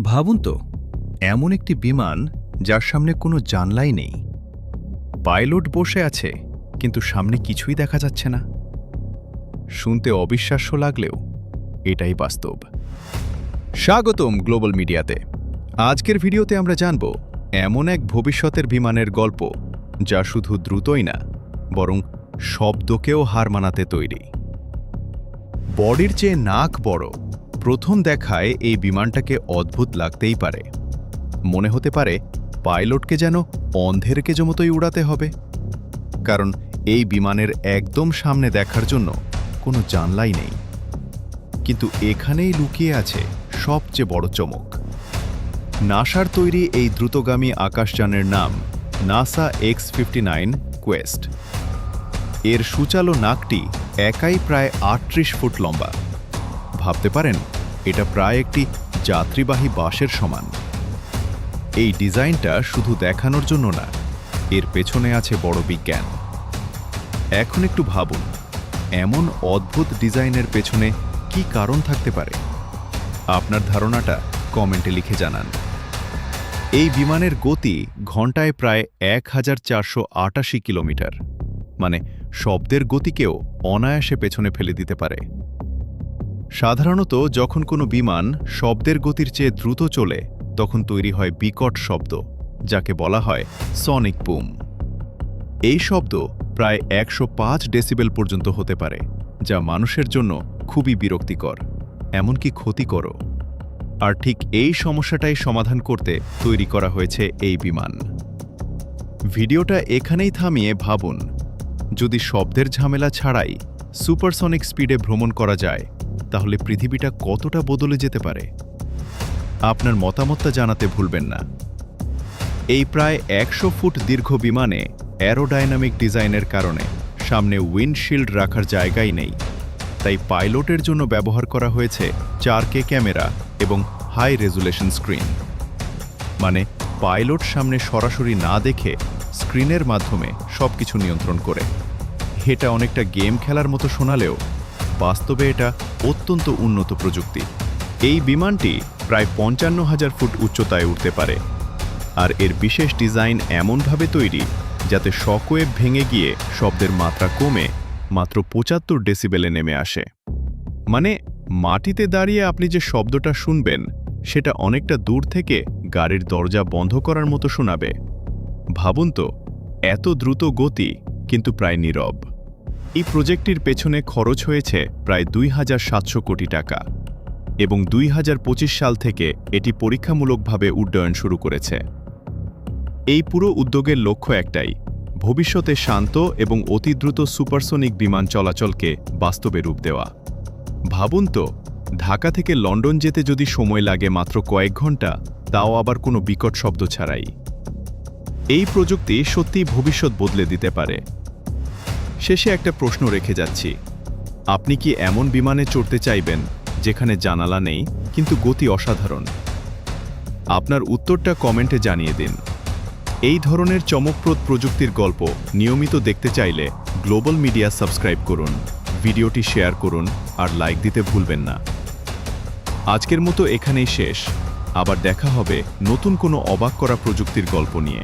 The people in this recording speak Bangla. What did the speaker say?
ভাবুন তো, এমন একটি বিমান যার সামনে কোনো জানলাই নেই। পাইলট বসে আছে, কিন্তু সামনে কিছুই দেখা যাচ্ছে না। শুনতে অবিশ্বাস্য লাগলেও এটাই বাস্তব। স্বাগতম গ্লোবাল মিডিয়াতে। আজকের ভিডিওতে আমরা জানব এমন এক ভবিষ্যতের বিমানের গল্প যা শুধু দ্রুতই না, বরং শব্দকেও হার মানাতে তৈরি। বডির চেয়ে নাক বড়। প্রথম দেখায় এই বিমানটাকে অদ্ভুত লাগতেই পারে। মনে হতে পারে পাইলটকে যেন অন্ধের কেজো মতোই উড়াতে হবে, কারণ এই বিমানের একদম সামনে দেখার জন্য কোনো জানলাই নেই। কিন্তু এখানেই লুকিয়ে আছে সবচেয়ে বড় চমক। নাসার তৈরি এই দ্রুতগামী আকাশযানের নাম নাসা X-59 কোয়েস্ট। এর সূচালো নাকটি একাই প্রায় ৩৮ ফুট লম্বা। ভাবতে পারেন, এটা প্রায় একটি যাত্রীবাহী বাসের সমান। এই ডিজাইনটা শুধু দেখানোর জন্য না, এর পেছনে আছে বড় বিজ্ঞান। এখন একটু ভাবুন, এমন অদ্ভুত ডিজাইনের পেছনে কি কারণ থাকতে পারে? আপনার ধারণাটা কমেন্টে লিখে জানান। এই বিমানের গতি ঘন্টায় প্রায় ১,৪৮৮ কিলোমিটার, মানে শব্দের গতিকেও অনায়াসে পেছনে ফেলে দিতে পারে। সাধারণত যখন কোনো বিমান শব্দের গতির চেয়ে দ্রুত চলে, তখন তৈরি হয় বিকট শব্দ, যাকে বলা হয় সনিক বুম। এই শব্দ প্রায় ১০৫ ডেসিবেল পর্যন্ত হতে পারে, যা মানুষের জন্য খুবই বিরক্তিকর, এমনকি ক্ষতিকরও। আর ঠিক এই সমস্যাটাই সমাধান করতে তৈরি করা হয়েছে এই বিমান। ভিডিওটা এখানেই থামিয়ে ভাবুন, যদি শব্দের ঝামেলা ছাড়াই সুপারসনিক স্পিডে ভ্রমণ করা যায়, তাহলে পৃথিবীটা কতটা বদলে যেতে পারে। আপনার মতামতটা জানাতে ভুলবেন না। এই প্রায় ১০০ ফুট দীর্ঘ বিমানে অ্যারোডাইনামিক ডিজাইনের কারণে সামনে উইন্ডশিল্ড রাখার জায়গাই নেই। তাই পাইলটের জন্য ব্যবহার করা হয়েছে 4K ক্যামেরা এবং হাই রেজুলেশন স্ক্রিন। মানে পাইলট সামনে সরাসরি না দেখে স্ক্রিনের মাধ্যমে সবকিছু নিয়ন্ত্রণ করে। এটা অনেকটা গেম খেলার মতো শোনালেও বাস্তবে এটা অত্যন্ত উন্নত প্রযুক্তি। এই বিমানটি প্রায় ৫৫,০০০ ফুট উচ্চতায় উঠতে পারে, আর এর বিশেষ ডিজাইন এমনভাবে তৈরি যাতে শকওয়েভ ভেঙে গিয়ে শব্দের মাত্রা কমে মাত্র ৭৫ ডেসিবেলে নেমে আসে। মানে মাটিতে দাঁড়িয়ে আপনি যে শব্দটা শুনবেন, সেটা অনেকটা দূর থেকে গাড়ির দরজা বন্ধ করার মতো শোনাবে। ভাবুন তো, এত দ্রুত গতি, কিন্তু প্রায় নীরব। এই প্রজেক্টটির পেছনে খরচ হয়েছে প্রায় ২,৭০০ কোটি টাকা, এবং ২০২৫ সাল থেকে এটি পরীক্ষামূলকভাবে উড্ডয়ন শুরু করেছে। এই পুরো উদ্যোগের লক্ষ্য একটাই: ভবিষ্যতে শান্ত এবং অতিদ্রুত সুপারসনিক বিমান চলাচলকে বাস্তবে রূপ দেওয়া। ভাবুন তো, ঢাকা থেকে লন্ডন যেতে যদি সময় লাগে মাত্র কয়েক ঘন্টা, তাও আবার কোনো বিকট শব্দ ছাড়াই। এই প্রযুক্তি সত্যিই ভবিষ্যৎ বদলে দিতে পারে। শেষে একটা প্রশ্ন রেখে যাচ্ছি, আপনি কি এমন বিমানে চড়তে চাইবেন যেখানে জানালা নেই কিন্তু গতি অসাধারণ? আপনার উত্তরটা কমেন্টে জানিয়ে দিন। এই ধরনের চমকপ্রদ প্রযুক্তির গল্প নিয়মিত দেখতে চাইলে গ্লোবাল মিডিয়া সাবস্ক্রাইব করুন, ভিডিওটি শেয়ার করুন, আর লাইক দিতে ভুলবেন না। আজকের মতো এখানেই শেষ। আবার দেখা হবে নতুন কোনো অবাক করা প্রযুক্তির গল্প নিয়ে।